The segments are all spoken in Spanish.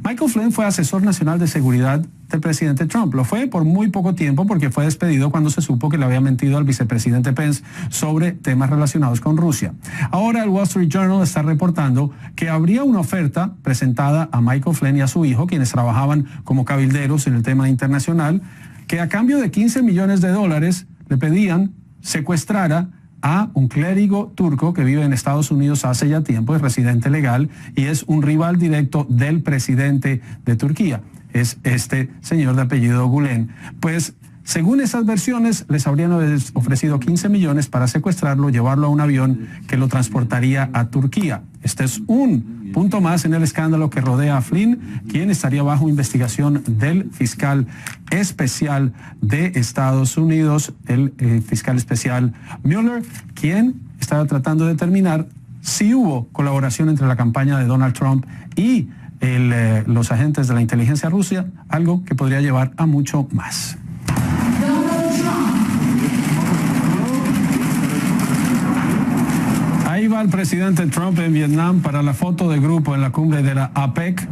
Michael Flynn fue asesor nacional de seguridad del presidente Trump. Lo fue por muy poco tiempo porque fue despedido cuando se supo que le había mentido al vicepresidente Pence sobre temas relacionados con Rusia. Ahora el Wall Street Journal está reportando que habría una oferta presentada a Michael Flynn y a su hijo, quienes trabajaban como cabilderos en el tema internacional, que a cambio de $15 millones le pedían secuestrara a un clérigo turco que vive en Estados Unidos hace ya tiempo, es residente legal y es un rival directo del presidente de Turquía. Es este señor de apellido Gulen. Pues, según esas versiones, les habrían ofrecido 15 millones para secuestrarlo, llevarlo a un avión que lo transportaría a Turquía. Este es un punto más en el escándalo que rodea a Flynn, quien estaría bajo investigación del fiscal especial de Estados Unidos, el fiscal especial Mueller, quien estaba tratando de determinar si hubo colaboración entre la campaña de Donald Trump y los agentes de la inteligencia rusa, algo que podría llevar a mucho más. Ahí va el presidente Trump en Vietnam para la foto de grupo en la cumbre de la APEC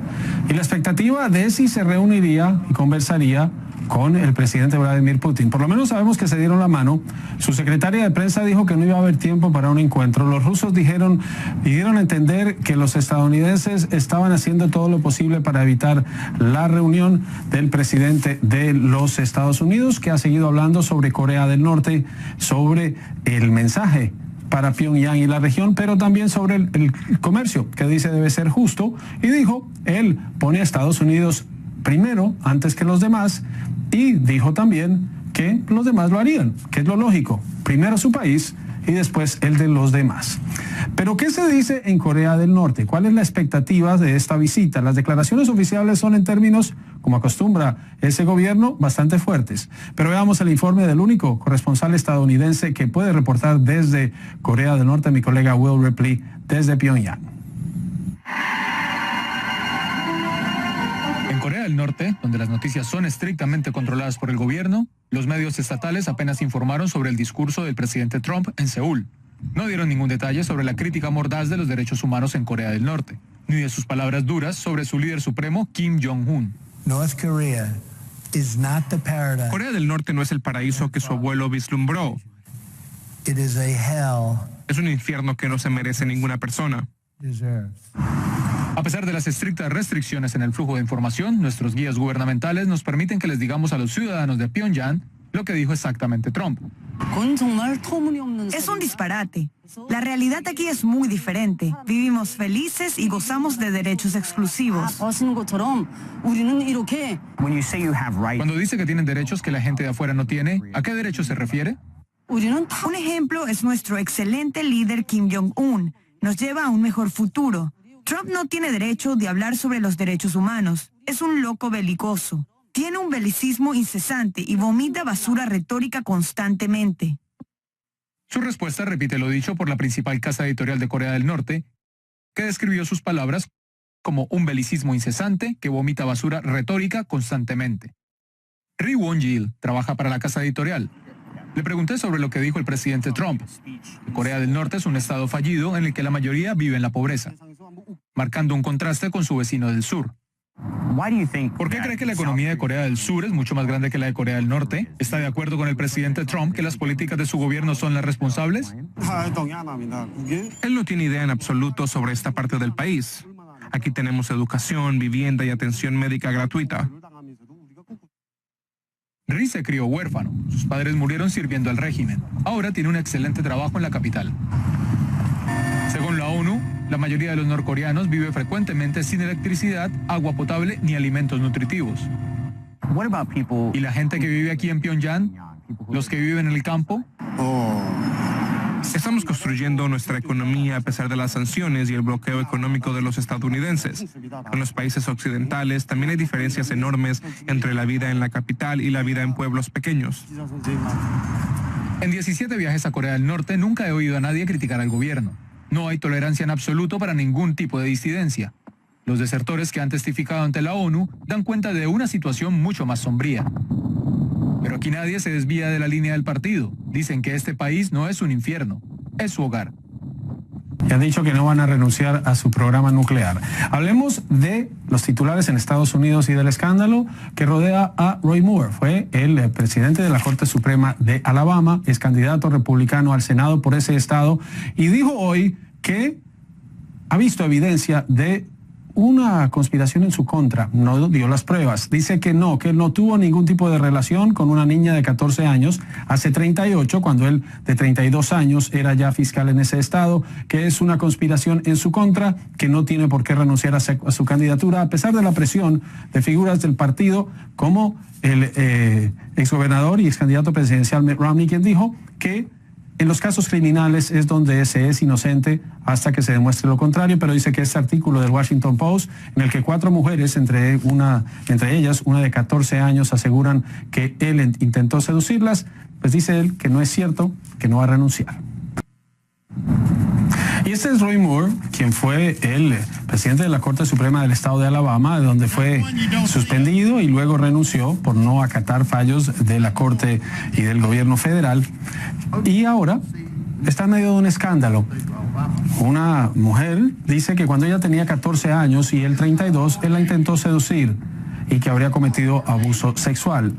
y la expectativa de si se reuniría y conversaría con el presidente Vladimir Putin. Por lo menos sabemos que se dieron la mano. Su secretaria de prensa dijo que no iba a haber tiempo para un encuentro. Los rusos dieron a entender que los estadounidenses estaban haciendo todo lo posible para evitar la reunión del presidente de los Estados Unidos, que ha seguido hablando sobre Corea del Norte, sobre el mensaje para Pyongyang y la región, pero también sobre el comercio, que dice debe ser justo, y dijo, él pone a Estados Unidos primero, antes que los demás, y dijo también que los demás lo harían, que es lo lógico, primero su país y después el de los demás. Pero ¿qué se dice en Corea del Norte? ¿Cuál es la expectativa de esta visita? Las declaraciones oficiales son en términos, como acostumbra ese gobierno, bastante fuertes. Pero veamos el informe del único corresponsal estadounidense que puede reportar desde Corea del Norte, mi colega Will Ripley, desde Pyongyang. En Corea del Norte, donde las noticias son estrictamente controladas por el gobierno, los medios estatales apenas informaron sobre el discurso del presidente Trump en Seúl. No dieron ningún detalle sobre la crítica mordaz de los derechos humanos en Corea del Norte, ni de sus palabras duras sobre su líder supremo, Kim Jong-un. Corea del Norte no es el paraíso que su abuelo vislumbró. Es un infierno que no se merece ninguna persona. A pesar de las estrictas restricciones en el flujo de información, nuestros guías gubernamentales nos permiten que les digamos a los ciudadanos de Pyongyang lo que dijo exactamente Trump. Es un disparate. La realidad aquí es muy diferente. Vivimos felices y gozamos de derechos exclusivos. Cuando dice que tienen derechos que la gente de afuera no tiene, ¿a qué derechos se refiere? Un ejemplo es nuestro excelente líder Kim Jong-un. Nos lleva a un mejor futuro. Trump no tiene derecho de hablar sobre los derechos humanos. Es un loco belicoso. Tiene un belicismo incesante y vomita basura retórica constantemente. Su respuesta repite lo dicho por la principal casa editorial de Corea del Norte, que describió sus palabras como un belicismo incesante que vomita basura retórica constantemente. Ri Won-gil trabaja para la casa editorial. Le pregunté sobre lo que dijo el presidente Trump. Corea del Norte es un estado fallido en el que la mayoría vive en la pobreza, marcando un contraste con su vecino del sur. ¿Por qué cree que la economía de Corea del Sur es mucho más grande que la de Corea del Norte? ¿Está de acuerdo con el presidente Trump que las políticas de su gobierno son las responsables? Él no tiene idea en absoluto sobre esta parte del país. Aquí tenemos educación, vivienda y atención médica gratuita. Ri se crió huérfano. Sus padres murieron sirviendo al régimen. Ahora tiene un excelente trabajo en la capital. Según la ONU, la mayoría de los norcoreanos vive frecuentemente sin electricidad, agua potable ni alimentos nutritivos. ¿Y la gente que vive aquí en Pyongyang? ¿Los que viven en el campo? Estamos construyendo nuestra economía a pesar de las sanciones y el bloqueo económico de los estadounidenses. Con los países occidentales también hay diferencias enormes entre la vida en la capital y la vida en pueblos pequeños. En 17 viajes a Corea del Norte nunca he oído a nadie criticar al gobierno. No hay tolerancia en absoluto para ningún tipo de disidencia. Los desertores que han testificado ante la ONU dan cuenta de una situación mucho más sombría. Pero aquí nadie se desvía de la línea del partido. Dicen que este país no es un infierno, es su hogar. y han dicho que no van a renunciar a su programa nuclear. Hablemos de los titulares en Estados Unidos y del escándalo que rodea a Roy Moore. Fue el presidente de la Corte Suprema de Alabama, es candidato republicano al Senado por ese estado, y dijo hoy que ha visto evidencia de una conspiración en su contra. No dio las pruebas. Dice que no tuvo ningún tipo de relación con una niña de 14 años hace 38, cuando él de 32 años era ya fiscal en ese estado, que es una conspiración en su contra, que no tiene por qué renunciar a su candidatura, a pesar de la presión de figuras del partido, como el exgobernador y excandidato presidencial Mitt Romney, quien dijo que en los casos criminales es donde se es inocente hasta que se demuestre lo contrario, pero dice que este artículo del Washington Post, en el que 4 mujeres, entre ellas una de 14 años, aseguran que él intentó seducirlas, pues dice él que no es cierto, que no va a renunciar. Y este es Roy Moore, quien fue el presidente de la Corte Suprema del Estado de Alabama, de donde fue suspendido y luego renunció por no acatar fallos de la Corte y del gobierno federal. Y ahora está en medio de un escándalo. Una mujer dice que cuando ella tenía 14 años y él 32, él la intentó seducir y que habría cometido abuso sexual.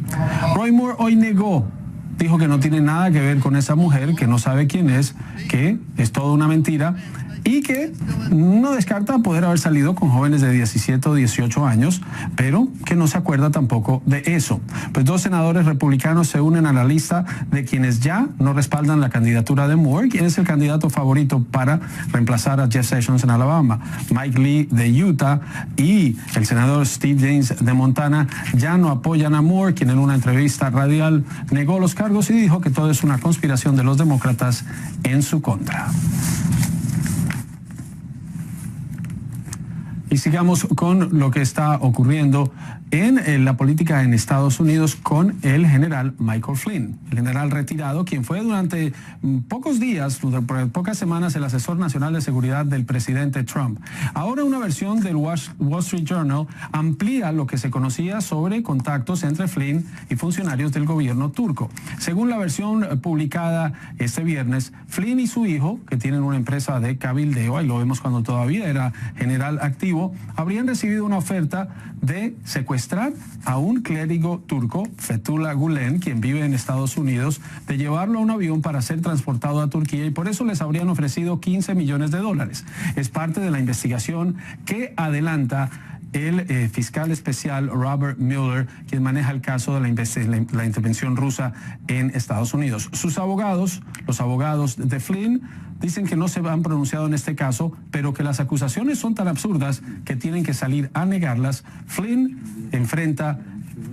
Roy Moore hoy negó. Dijo que no tiene nada que ver con esa mujer, que no sabe quién es, que es toda una mentira y que no descarta poder haber salido con jóvenes de 17 o 18 años, pero que no se acuerda tampoco de eso. Pues 2 senadores republicanos se unen a la lista de quienes ya no respaldan la candidatura de Moore, quien es el candidato favorito para reemplazar a Jeff Sessions en Alabama. Mike Lee de Utah y el senador Steve James de Montana ya no apoyan a Moore, quien en una entrevista radial negó los cargos y dijo que todo es una conspiración de los demócratas en su contra. Y sigamos con lo que está ocurriendo en la política en Estados Unidos con el general Michael Flynn, el general retirado, quien fue durante pocos días, pocas semanas, el asesor nacional de seguridad del presidente Trump. Ahora una versión del Wall Street Journal amplía lo que se conocía sobre contactos entre Flynn y funcionarios del gobierno turco. Según la versión publicada este viernes, Flynn y su hijo, que tienen una empresa de cabildeo, ahí lo vemos cuando todavía era general activo, habrían recibido una oferta de secuestrar a un clérigo turco, Fethullah Gulen, quien vive en Estados Unidos, de llevarlo a un avión para ser transportado a Turquía, y por eso les habrían ofrecido $15 millones. Es parte de la investigación que adelanta el fiscal especial Robert Mueller, quien maneja el caso de la intervención rusa en Estados Unidos. Sus abogados, los abogados de Flynn, dicen que no se han pronunciado en este caso, pero que las acusaciones son tan absurdas que tienen que salir a negarlas. Flynn enfrenta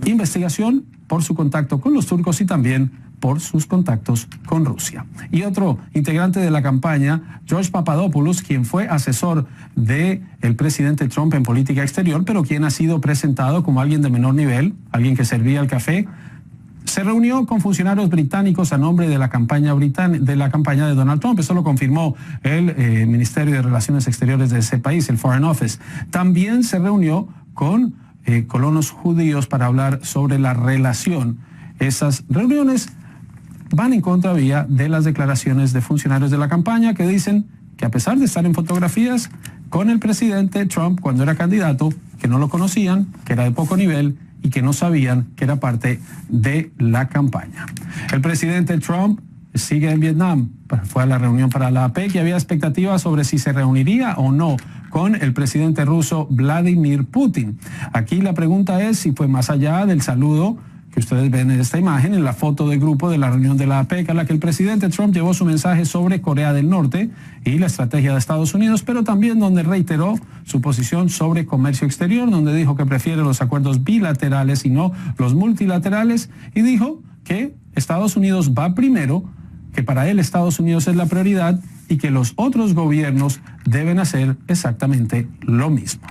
investigación por su contacto con los turcos y también por sus contactos con Rusia. Y otro integrante de la campaña, George Papadopoulos, quien fue asesor del presidente Trump en política exterior, pero quien ha sido presentado como alguien de menor nivel, alguien que servía el café, se reunió con funcionarios británicos a nombre de la campaña de Donald Trump. Eso lo confirmó el Ministerio de Relaciones Exteriores de ese país, el Foreign Office. También se reunió con colonos judíos para hablar sobre la relación. Esas reuniones van en contravía de las declaraciones de funcionarios de la campaña que dicen que a pesar de estar en fotografías con el presidente Trump cuando era candidato, que no lo conocían, que era de poco nivel y que no sabían que era parte de la campaña. El presidente Trump sigue en Vietnam, fue a la reunión para la APEC y había expectativas sobre si se reuniría o no con el presidente ruso Vladimir Putin. Aquí la pregunta es si fue más allá del saludo que ustedes ven en esta imagen, en la foto de grupo de la reunión de la APEC, a la que el presidente Trump llevó su mensaje sobre Corea del Norte y la estrategia de Estados Unidos, pero también donde reiteró su posición sobre comercio exterior, donde dijo que prefiere los acuerdos bilaterales y no los multilaterales, y dijo que Estados Unidos va primero, que para él Estados Unidos es la prioridad y que los otros gobiernos deben hacer exactamente lo mismo.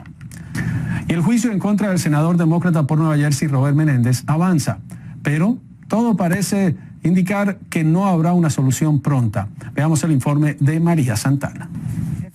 Y el juicio en contra del senador demócrata por Nueva Jersey, Robert Menéndez, avanza, pero todo parece indicar que no habrá una solución pronta. Veamos el informe de María Santana.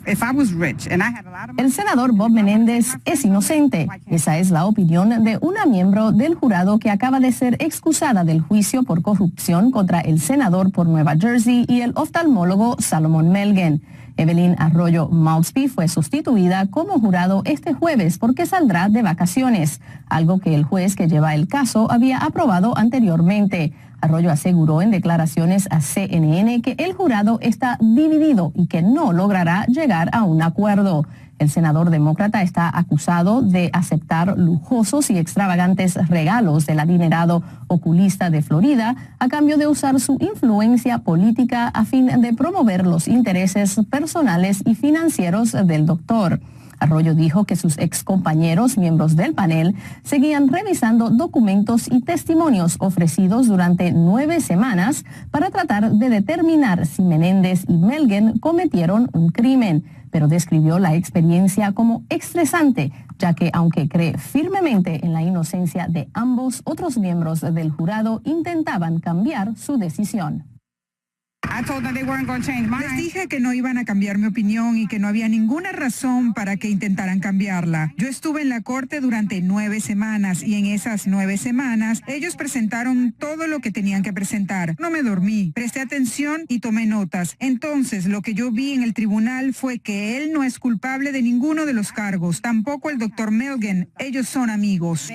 El senador Bob Menéndez es inocente. Esa es la opinión de una miembro del jurado que acaba de ser excusada del juicio por corrupción contra el senador por Nueva Jersey y el oftalmólogo Salomon Melgen. Evelyn Arroyo Maltsby fue sustituida como jurado este jueves porque saldrá de vacaciones, algo que el juez que lleva el caso había aprobado anteriormente. Arroyo aseguró en declaraciones a CNN que el jurado está dividido y que no logrará llegar a un acuerdo. El senador demócrata está acusado de aceptar lujosos y extravagantes regalos del adinerado oculista de Florida a cambio de usar su influencia política a fin de promover los intereses personales y financieros del doctor. Arroyo dijo que sus excompañeros, miembros del panel, seguían revisando documentos y testimonios ofrecidos durante 9 semanas para tratar de determinar si Menéndez y Melgen cometieron un crimen, pero describió la experiencia como estresante, ya que aunque cree firmemente en la inocencia de ambos, otros miembros del jurado intentaban cambiar su decisión. Les dije que no iban a cambiar mi opinión y que no había ninguna razón para que intentaran cambiarla. Yo estuve en la corte durante 9 semanas y en esas 9 semanas ellos presentaron todo lo que tenían que presentar. No me dormí, presté atención y tomé notas. Entonces lo que yo vi en el tribunal fue que él no es culpable de ninguno de los cargos, tampoco el doctor Melgen. Ellos son amigos.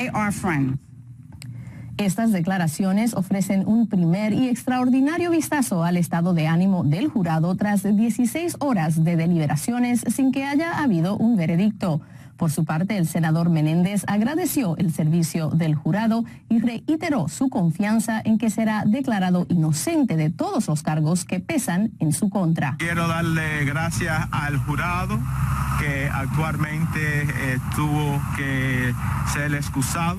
Estas declaraciones ofrecen un primer y extraordinario vistazo al estado de ánimo del jurado tras 16 horas de deliberaciones sin que haya habido un veredicto. Por su parte, el senador Menéndez agradeció el servicio del jurado y reiteró su confianza en que será declarado inocente de todos los cargos que pesan en su contra. Quiero darle gracias al jurado que actualmente tuvo que ser excusado.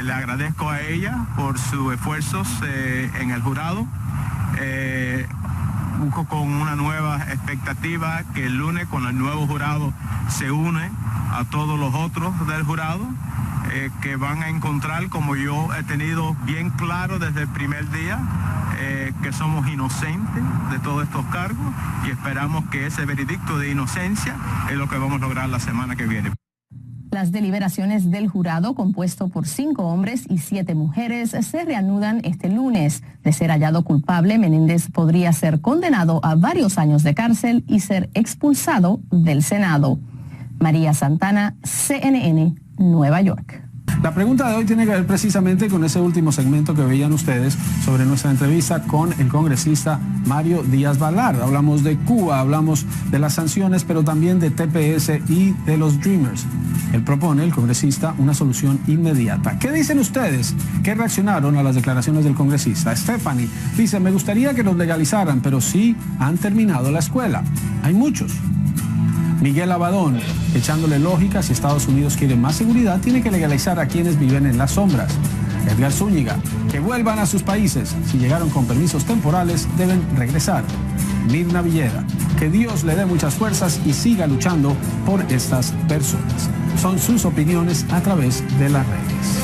Le agradezco a ella por sus esfuerzos en el jurado. Busco con una nueva expectativa que el lunes con el nuevo jurado se une a todos los otros del jurado que van a encontrar, como yo he tenido bien claro desde el primer día, que somos inocentes de todos estos cargos y esperamos que ese veredicto de inocencia es lo que vamos a lograr la semana que viene. Las deliberaciones del jurado, compuesto por 5 hombres y 7 mujeres, se reanudan este lunes. De ser hallado culpable, Menéndez podría ser condenado a varios años de cárcel y ser expulsado del Senado. María Santana, CNN, Nueva York. La pregunta de hoy tiene que ver precisamente con ese último segmento que veían ustedes sobre nuestra entrevista con el congresista Mario Díaz-Balart. Hablamos de Cuba, hablamos de las sanciones, pero también de TPS y de los Dreamers. Él propone, el congresista, una solución inmediata. ¿Qué dicen ustedes? ¿Qué reaccionaron a las declaraciones del congresista? Stephanie dice, me gustaría que los legalizaran, pero sí han terminado la escuela. Hay muchos. Miguel Abadón, echándole lógica, si Estados Unidos quiere más seguridad, tiene que legalizar a quienes viven en las sombras. Edgar Zúñiga, que vuelvan a sus países. Si llegaron con permisos temporales, deben regresar. Mirna Villeda, que Dios le dé muchas fuerzas y siga luchando por estas personas. Son sus opiniones a través de las redes.